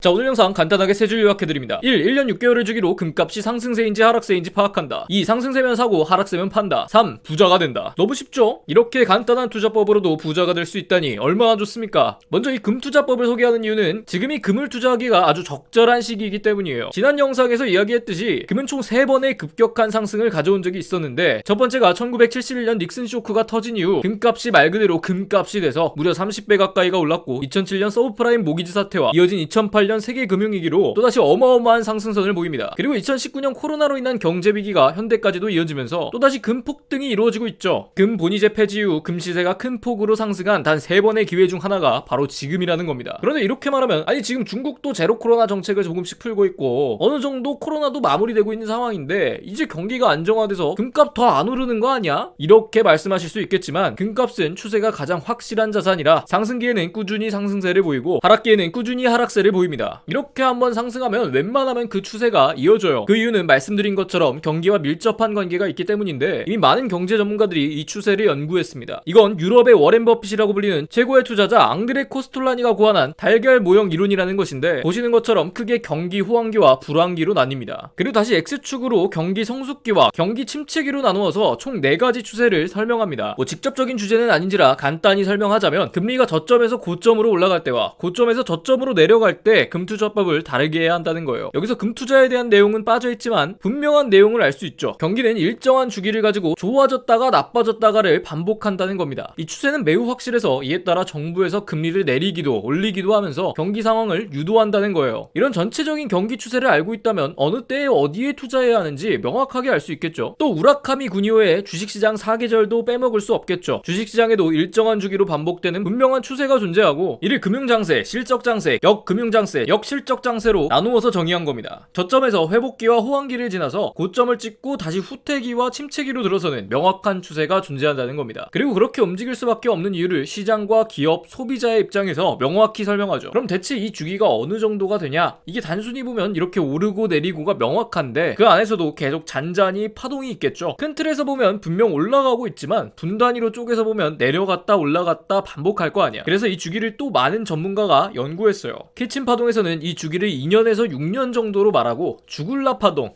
자, 오늘 영상 간단하게 세 줄 요약해드립니다. 1. 1년 6개월을 주기로 금값이 상승세인지 하락세인지 파악한다. 2. 상승세면 사고 하락세면 판다. 3. 부자가 된다. 너무 쉽죠? 이렇게 간단한 투자법으로도 부자가 될 수 있다니 얼마나 좋습니까? 먼저 이 금투자법을 소개하는 이유는 지금이 금을 투자하기가 아주 적절한 시기이기 때문이에요. 지난 영상에서 이야기했듯이 금은 총 3번의 급격한 상승을 가져온 적이 있었는데, 첫 번째가 1971년 닉슨 쇼크가 터진 이후 금값이 말 그대로 금값이 돼서 무려 30배 가까이가 올랐고, 2007년 서브프라임 모기지 사태와 이어진 2008년 세계 금융위기로 또다시 어마어마한 상승선을 보입니다. 그리고 2019년 코로나로 인한 경제위기가 현대까지도 이어지면서 또다시 금 폭등이 이루어지고 있죠. 금 본위제 폐지 이후 금 시세가 큰 폭으로 상승한 단 3번의 기회 중 하나가 바로 지금이라는 겁니다. 그런데 이렇게 말하면, 아니 지금 중국도 제로 코로나 정책을 조금씩 풀고 있고 어느 정도 코로나도 마무리되고 있는 상황인데 이제 경기가 안정화돼서 금값 더 안 오르는 거 아니야? 이렇게 말씀하실 수 있겠지만, 금값은 추세가 가장 확실한 자산이라 상승기에는 꾸준히 상승세를 보이고 하락기에는 꾸준히 하락세를 보입니다. 이렇게 한번 상승하면 웬만하면 그 추세가 이어져요. 그 이유는 말씀드린 것처럼 경기와 밀접한 관계가 있기 때문인데, 이미 많은 경제 전문가들이 이 추세를 연구했습니다. 이건 유럽의 워렌 버핏이라고 불리는 최고의 투자자 앙드레 코스톨라니가 고안한 달걀 모형 이론이라는 것인데, 보시는 것처럼 크게 경기 호황기와 불황기로 나뉩니다. 그리고 다시 X축으로 경기 성숙기와 경기 침체기로 나누어서 총 4가지 추세를 설명합니다. 직접적인 주제는 아닌지라 간단히 설명하자면, 금리가 저점에서 고점으로 올라갈 때와 고점에서 저점으로 내려갈 때 금투자법을 다르게 해야 한다는 거예요. 여기서 금투자에 대한 내용은 빠져있지만 분명한 내용을 알 수 있죠. 경기는 일정한 주기를 가지고 좋아졌다가 나빠졌다가를 반복한다는 겁니다. 이 추세는 매우 확실해서 이에 따라 정부에서 금리를 내리기도 올리기도 하면서 경기 상황을 유도한다는 거예요. 이런 전체적인 경기 추세를 알고 있다면 어느 때에 어디에 투자해야 하는지 명확하게 알 수 있겠죠. 또 우라카미 구니오의 주식시장 사계절도 빼먹을 수 없겠죠. 주식시장에도 일정한 주기로 반복되는 분명한 추세가 존재하고, 이를 금융장세, 실적장세, 역금융장세, 역실적장세로 나누어서 정의한 겁니다. 저점에서 회복기와 호황기를 지나서 고점을 찍고 다시 후퇴기와 침체기로 들어서는 명확한 추세가 존재한다는 겁니다. 그리고 그렇게 움직일 수밖에 없는 이유를 시장과 기업, 소비자의 입장에서 명확히 설명하죠. 그럼 대체 이 주기가 어느 정도가 되냐? 이게 단순히 보면 이렇게 오르고 내리고가 명확한데, 그 안에서도 계속 잔잔히 파동이 있겠죠. 큰 틀에서 보면 분명 올라가고 있지만 분 단위로 쪼개서 보면 내려갔다 올라갔다 반복할 거 아니야. 그래서 이 주기를 또 많은 전문가가 연구했어요. 키친 파동에서는 이 주기를 2년에서 6년 정도로 말하고, 주굴라 파동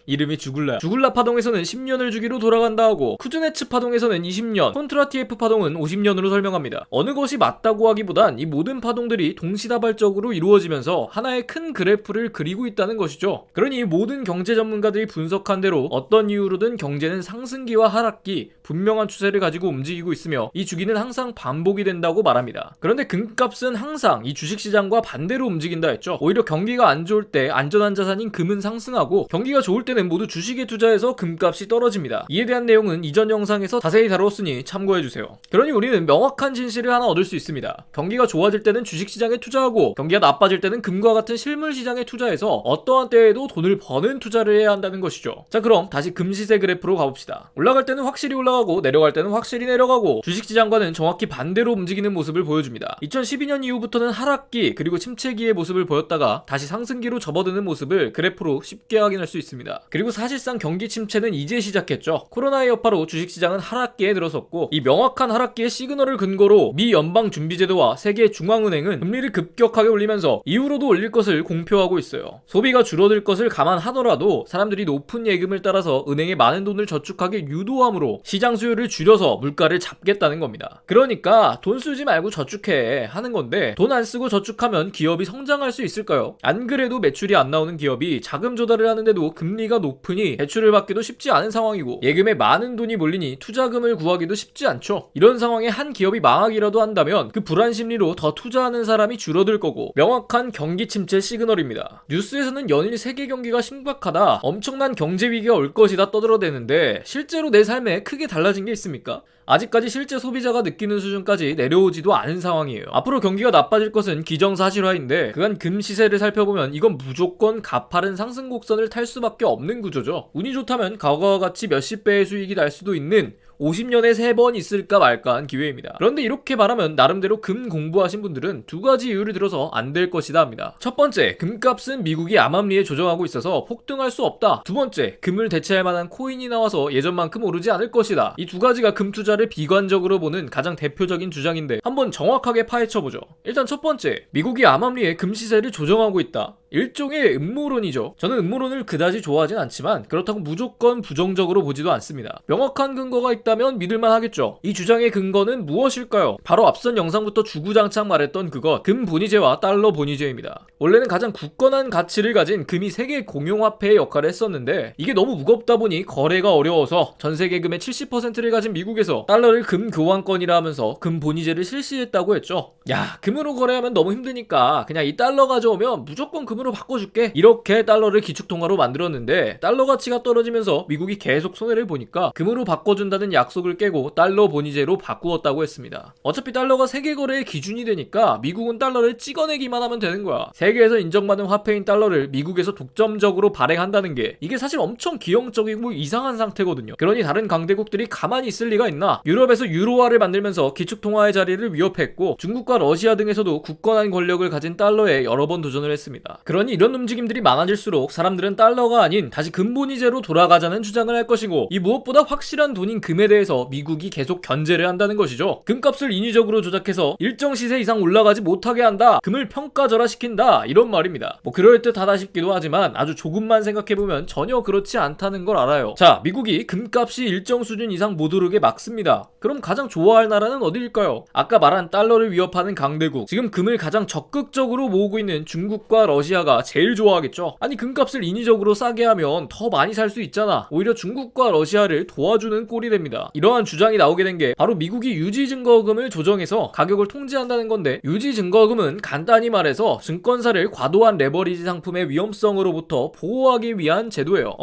이름이 주굴라야. 주굴라 파동에서는 10년을 주기로 돌아간다 하고, 쿠즈네츠 파동에서는 20년, 콘트라티에프 파동은 50년으로 설명합니다. 어느 것이 맞다고 하기보단 이 모든 파동들이 동시다발적으로 이루어지면서 하나의 큰 그래프를 그리고 있다는 것이죠. 그러니 모든 경제 전문가들이 분석한 대로 어떤 이유로든 경제는 상승기와 하락기, 분명한 추세를 가지고 움직이고 있으며 이 주기는 항상 반복이 된다고 말합니다. 그런데 금값은 항상 이 주식시장과 반대로 움직인다 했죠. 오히려 경기가 안 좋을 때 안전한 자산인 금은 상승하고, 경기가 좋을 때는 모두 주식에 투자해서 금값이 떨어집니다. 이에 대한 내용은 이전 영상에서 자세히 다뤘으니 참고해주세요. 그러니 우리는 명확한 진실을 하나 얻을 수 있습니다. 경기가 좋아질 때는 주식시장에 투자하고, 경기가 나빠질 때는 금과 같은 실물시장에 투자해서 어떠한 때에도 돈을 버는 투자를 해야 한다는 것이죠. 자, 그럼 다시 금시세 그래프로 가봅시다. 올라갈 때는 확실히 올라가고 내려갈 때는 확실히 내려가고, 주식시장과는 정확히 반대로 움직이는 모습을 보여줍니다. 2012년 이후부터는 하락기 그리고 침체기의 모습을 보였다가 다시 상승기로 접어드는 모습을 그래프로 쉽게 확인할 수 있습니다. 그리고 사실상 경기 침체는 이제 시작했죠. 코로나의 여파로 주식시장은 하락기에 들어섰고, 이 명확한 하락기의 시그널을 근거로 미 연방준비제도와 세계 중앙은행은 금리를 급격하게 올리면서 이후로도 올릴 것을 공표하고 있어요. 소비가 줄어들 것을 감안하더라도 사람들이 높은 예금을 따라서 은행에 많은 돈을 저축하게 유도함으로 시장 수요를 줄여서 물가를 잡겠다는 겁니다. 그러니까 돈 쓰지 말고 저축해 하는 건데, 돈 안 쓰고 저축하면 기업이 성장할 수 있을까요? 안 그래도 매출이 안 나오는 기업이 자금 조달을 하는데도 금리가 높으니 대출을 받기도 쉽지 않은 상황이고, 예금에 많은 돈이 몰리니 투자금을 구하기도 쉽지 않죠. 이런 상황에 한 기업이 망하기라도 한다면 그 불안 심리로 더 투자하는 사람이 줄어들 거고, 명확한 경기 침체 시그널입니다. 뉴스에서는 연일 세계 경기가 심각하다, 엄청난 경제 위기가 올 것이다 떠들어대는데, 실제로 내 삶에 크게 달라진 게 있습니까? 아직까지 실제 소비자가 느끼는 수준까지 내려오지도 않은 상황이에요. 앞으로 경기가 나빠질 것은 기정사실화인데, 그간 금 시세를 살펴보면 이건 무조건 가파른 상승 곡선을 탈 수밖에 없는 구조죠. 운이 좋다면 과거와 같이 몇십 배의 수익이 날 수도 있는 50년에 3번 있을까 말까한 기회입니다. 그런데 이렇게 말하면 나름대로 금 공부하신 분들은 두 가지 이유를 들어서 안 될 것이다 합니다. 첫 번째, 금값은 미국이 암암리에 조정하고 있어서 폭등할 수 없다. 두 번째, 금을 대체할 만한 코인이 나와서 예전만큼 오르지 않을 것이다. 이 두 가지가 금 투자를 비관적으로 보는 가장 대표적인 주장인데 한번 정확하게 파헤쳐보죠. 일단 첫 번째, 미국이 암암리에 금 시세를 조정하고 있다. 일종의 음모론이죠. 저는 음모론을 그다지 좋아하진 않지만 그렇다고 무조건 부정적으로 보지도 않습니다. 명확한 근거가 있다면 믿을만 하겠죠. 이 주장의 근거는 무엇일까요? 바로 앞선 영상부터 주구장창 말했던 그것, 금 본위제와 달러 본위제입니다. 원래는 가장 굳건한 가치를 가진 금이 세계 공용화폐의 역할을 했었는데 이게 너무 무겁다 보니 거래가 어려워서 전 세계 금의 70%를 가진 미국에서 달러를 금 교환권이라 하면서 금 본위제를 실시했다고 했죠. 야, 금으로 거래하면 너무 힘드니까 그냥 이 달러 가져오면 무조건 금으로 바꿔줄게, 이렇게 달러를 기축통화로 만들었는데 달러 가치가 떨어지면서 미국이 계속 손해를 보니까 금으로 바꿔준다는 약속을 깨고 달러 본위제로 바꾸었다고 했습니다. 어차피 달러가 세계 거래의 기준이 되니까 미국은 달러를 찍어내기만 하면 되는 거야. 세계에서 인정받은 화폐인 달러를 미국에서 독점적으로 발행한다는 게 이게 사실 엄청 기형적이고 이상한 상태거든요. 그러니 다른 강대국들이 가만히 있을 리가 있나? 유럽에서 유로화를 만들면서 기축통화의 자리를 위협했고 중국과 러시아 등에서도 굳건한 권력을 가진 달러에 여러 번 도전을 했습니다. 그러니 이런 움직임들이 많아질수록 사람들은 달러가 아닌 다시 금본위제로 돌아가자는 주장을 할 것이고, 이 무엇보다 확실한 돈인 금에 대해서 미국이 계속 견제를 한다는 것이죠. 금값을 인위적으로 조작해서 일정 시세 이상 올라가지 못하게 한다, 금을 평가절하시킨다, 이런 말입니다. 뭐 그럴듯하다 싶기도 하지만 아주 조금만 생각해보면 전혀 그렇지 않다는 걸 알아요. 자, 미국이 금값이 일정 수준 이상 못 오르게 막습니다. 그럼 가장 좋아할 나라는 어디일까요? 아까 말한 달러를 위협하는 강대국, 지금 금을 가장 적극적으로 모으고 있는 중국과 러시아가 제일 좋아하겠죠. 아니, 금값을 인위적으로 싸게 하면 더 많이 살 수 있잖아. 오히려 중국과 러시아를 도와주는 꼴이 됩니다. 이러한 주장이 나오게 된 게 바로 미국이 유지증거금을 조정해서 가격을 통제한다는 건데, 유지증거금은 간단히 말해서 증권사를 과도한 레버리지 상품의 위험성으로부터 보호하기 위한 제도예요.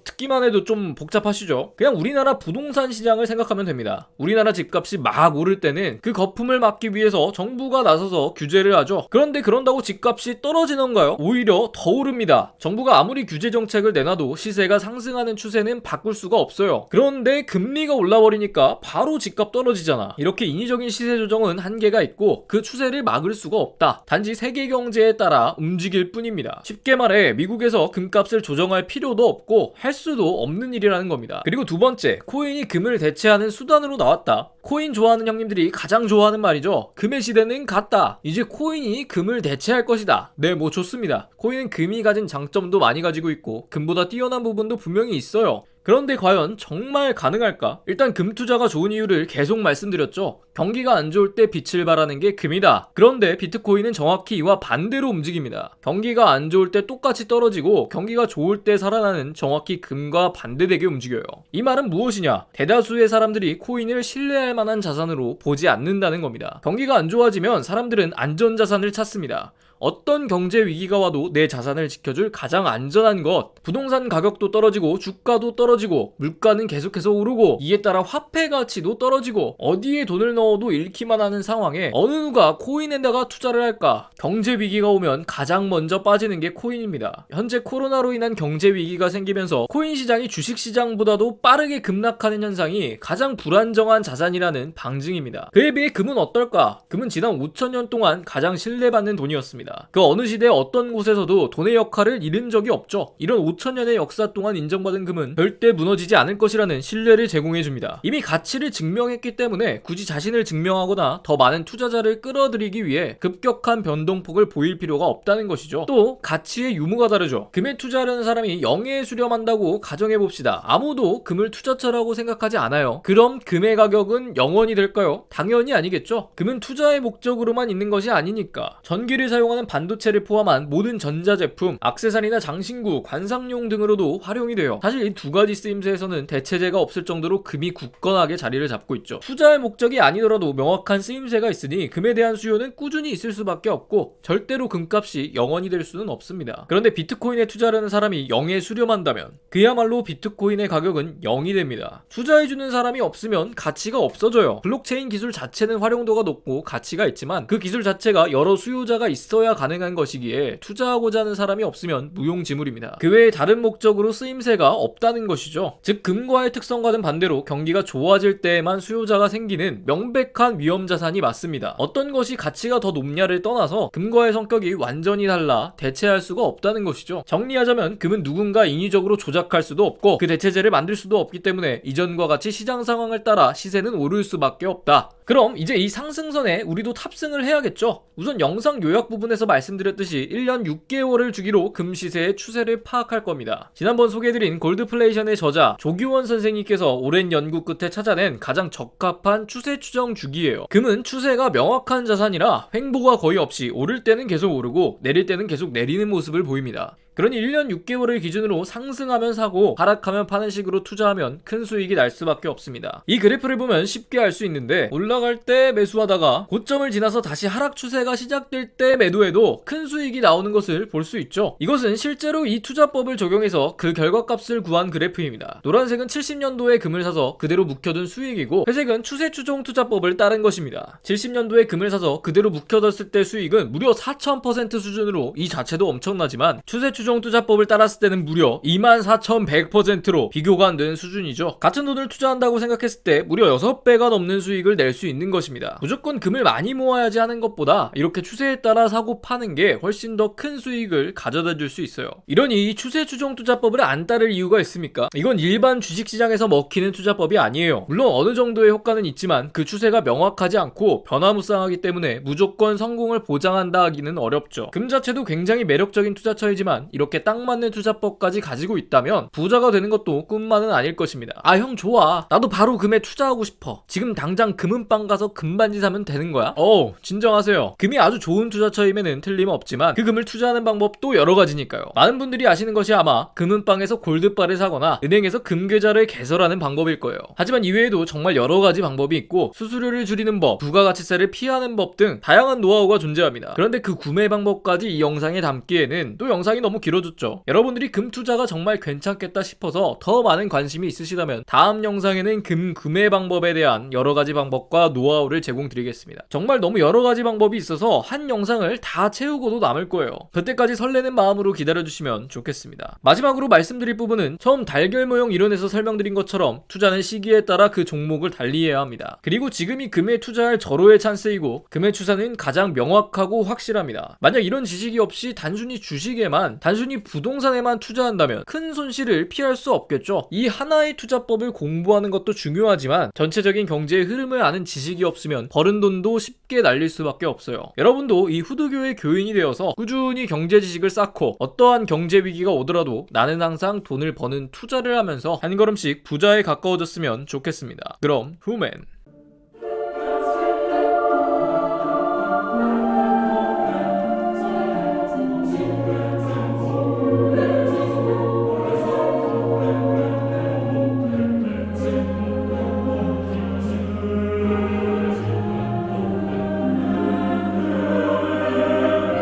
듣기만 해도 좀 복잡하시죠? 그냥 우리나라 부동산 시장을 생각하면 됩니다. 우리나라 집값이 막 오를 때는 그 거품을 막기 위해서 정부가 나서서 규제를 하죠. 그런데 그런다고 집값이 떨어지는가요? 오히려 더 오릅니다. 정부가 아무리 규제 정책을 내놔도 시세가 상승하는 추세는 바꿀 수가 없어요. 그런데 금리가 올라버리니까 바로 집값 떨어지잖아. 이렇게 인위적인 시세 조정은 한계가 있고 그 추세를 막을 수가 없다. 단지 세계 경제에 따라 움직일 뿐입니다. 쉽게 말해 미국에서 금값을 조정할 필요도 없고 할 수도 없는 일이라는 겁니다. 그리고 두 번째, 코인이 금을 대체하는 수단으로 나왔다. 코인 좋아하는 형님들이 가장 좋아하는 말이죠. 금의 시대는 갔다. 이제 코인이 금을 대체할 것이다. 네, 뭐 좋습니다. 코인은 금이 가진 장점도 많이 가지고 있고 금보다 뛰어난 부분도 분명히 있어요. 그런데 과연 정말 가능할까? 일단 금 투자가 좋은 이유를 계속 말씀드렸죠. 경기가 안 좋을 때 빛을 발하는 게 금이다. 그런데 비트코인은 정확히 이와 반대로 움직입니다. 경기가 안 좋을 때 똑같이 떨어지고 경기가 좋을 때 살아나는 정확히 금과 반대되게 움직여요. 이 말은 무엇이냐? 대다수의 사람들이 코인을 신뢰할 만한 자산으로 보지 않는다는 겁니다. 경기가 안 좋아지면 사람들은 안전자산을 찾습니다. 어떤 경제 위기가 와도 내 자산을 지켜줄 가장 안전한 것, 부동산 가격도 떨어지고 주가도 떨어지고 물가는 계속해서 오르고 이에 따라 화폐 가치도 떨어지고 어디에 돈을 넣어도 잃기만 하는 상황에 어느 누가 코인에다가 투자를 할까? 경제 위기가 오면 가장 먼저 빠지는 게 코인입니다. 현재 코로나로 인한 경제 위기가 생기면서 코인 시장이 주식 시장보다도 빠르게 급락하는 현상이 가장 불안정한 자산이라는 방증입니다. 그에 비해 금은 어떨까? 금은 지난 5,000년 동안 가장 신뢰받는 돈이었습니다. 그 어느 시대 어떤 곳에서도 돈의 역할을 잃은 적이 없죠. 이런 5,000년의 역사 동안 인정받은 금은 절대 무너지지 않을 것이라는 신뢰를 제공해줍니다. 이미 가치를 증명했기 때문에 굳이 자신을 증명하거나 더 많은 투자자를 끌어들이기 위해 급격한 변동폭을 보일 필요가 없다는 것이죠. 또 가치의 유무가 다르죠. 금에 투자하려는 사람이 영예에 수렴한다고 가정해봅시다. 아무도 금을 투자처라고 생각하지 않아요. 그럼 금의 가격은 영원히 될까요? 당연히 아니겠죠. 금은 투자의 목적으로만 있는 것이 아니니까. 전기를 사용하는 반도체를 포함한 모든 전자제품, 액세서리나 장신구, 관상용 등으로도 활용이 돼요. 사실 이 두 가지 쓰임새에서는 대체제가 없을 정도로 금이 굳건하게 자리를 잡고 있죠. 투자의 목적이 아니더라도 명확한 쓰임새가 있으니 금에 대한 수요는 꾸준히 있을 수밖에 없고 절대로 금값이 영원히 될 수는 없습니다. 그런데 비트코인에 투자하려는 사람이 0에 수렴한다면 그야말로 비트코인의 가격은 0이 됩니다. 투자해주는 사람이 없으면 가치가 없어져요. 블록체인 기술 자체는 활용도가 높고 가치가 있지만 그 기술 자체가 여러 수요자가 있어야 있어야 가능한 것이기에 투자하고자 하는 사람이 없으면 무용지물입니다. 그 외에 다른 목적으로 쓰임새가 없다는 것이죠. 즉 금과의 특성과는 반대로 경기가 좋아질 때에만 수요자가 생기는 명백한 위험자산이 맞습니다. 어떤 것이 가치가 더 높냐를 떠나서 금과의 성격이 완전히 달라 대체할 수가 없다는 것이죠. 정리하자면 금은 누군가 인위적으로 조작할 수도 없고 그 대체제를 만들 수도 없기 때문에 이전과 같이 시장 상황을 따라 시세는 오를 수밖에 없다. 그럼 이제 이 상승선에 우리도 탑승을 해야겠죠. 우선 영상 요약 부분에서 말씀드렸듯이 1년 6개월을 주기로 금 시세의 추세를 파악할 겁니다. 지난번 소개해드린 골드플레이션의 저자 조규원 선생님께서 오랜 연구 끝에 찾아낸 가장 적합한 추세 추정 주기예요. 금은 추세가 명확한 자산이라 횡보가 거의 없이 오를 때는 계속 오르고 내릴 때는 계속 내리는 모습을 보입니다. 그러니 1년 6개월을 기준으로 상승하면 사고 하락하면 파는 식으로 투자하면 큰 수익이 날 수밖에 없습니다. 이 그래프를 보면 쉽게 알 수 있는데 올라갈 때 매수하다가 고점을 지나서 다시 하락 추세가 시작될 때 매도해도 큰 수익이 나오는 것을 볼 수 있죠. 이것은 실제로 이 투자법을 적용해서 그 결과값을 구한 그래프입니다. 노란색은 70년도에 금을 사서 그대로 묵혀둔 수익이고 회색은 추세 추종 투자법을 따른 것입니다. 70년도에 금을 사서 그대로 묵혀뒀을 때 수익은 무려 4000% 수준으로 이 자체도 엄청나지만 추세 추종 투자법을 따랐을 때는 무려 24,100%로 비교가 안 되는 수준이죠. 같은 돈을 투자한다고 생각했을 때 무려 6배가 넘는 수익을 낼 수 있는 것입니다. 무조건 금을 많이 모아야지 하는 것보다 이렇게 추세에 따라 사고 파는 게 훨씬 더 큰 수익을 가져다 줄 수 있어요. 이러니 이 추세 추종 투자법을 안 따를 이유가 있습니까? 이건 일반 주식시장에서 먹히는 투자법이 아니에요. 물론 어느 정도의 효과는 있지만 그 추세가 명확하지 않고 변화무쌍하기 때문에 무조건 성공을 보장한다 하기는 어렵죠. 금 자체도 굉장히 매력적인 투자처이지만 이렇게 딱 맞는 투자법까지 가지고 있다면 부자가 되는 것도 꿈만은 아닐 것입니다. 아 형 좋아, 나도 바로 금에 투자하고 싶어. 지금 당장 금은방 가서 금반지 사면 되는 거야? 진정하세요. 금이 아주 좋은 투자처임에는 틀림없지만 그 금을 투자하는 방법도 여러 가지니까요. 많은 분들이 아시는 것이 아마 금은방에서 골드바를 사거나 은행에서 금계좌를 개설하는 방법일 거예요. 하지만 이외에도 정말 여러 가지 방법이 있고 수수료를 줄이는 법, 부가가치세를 피하는 법 등 다양한 노하우가 존재합니다. 그런데 그 구매 방법까지 이 영상에 담기에는 또 영상이 너무 길어졌죠. 여러분들이 금 투자가 정말 괜찮겠다 싶어서 더 많은 관심이 있으시다면 다음 영상에는 금 구매 방법에 대한 여러 가지 방법과 노하우를 제공드리겠습니다. 정말 너무 여러 가지 방법이 있어서 한 영상을 다 채우고도 남을 거예요. 그때까지 설레는 마음으로 기다려주시면 좋겠습니다. 마지막으로 말씀드릴 부분은 처음 달걀 모형 이론에서 설명드린 것처럼 투자는 시기에 따라 그 종목을 달리해야 합니다. 그리고 지금이 금에 투자할 절호의 찬스이고 금의 추세는 가장 명확하고 확실합니다. 만약 이런 지식이 없이 단순히 주식에만 단순히 부동산에만 투자한다면 큰 손실을 피할 수 없겠죠. 이 하나의 투자법을 공부하는 것도 중요하지만 전체적인 경제의 흐름을 아는 지식이 없으면 버는 돈도 쉽게 날릴 수밖에 없어요. 여러분도 이 후두교의 교인이 되어서 꾸준히 경제 지식을 쌓고 어떠한 경제 위기가 오더라도 나는 항상 돈을 버는 투자를 하면서 한 걸음씩 부자에 가까워졌으면 좋겠습니다. 그럼 후맨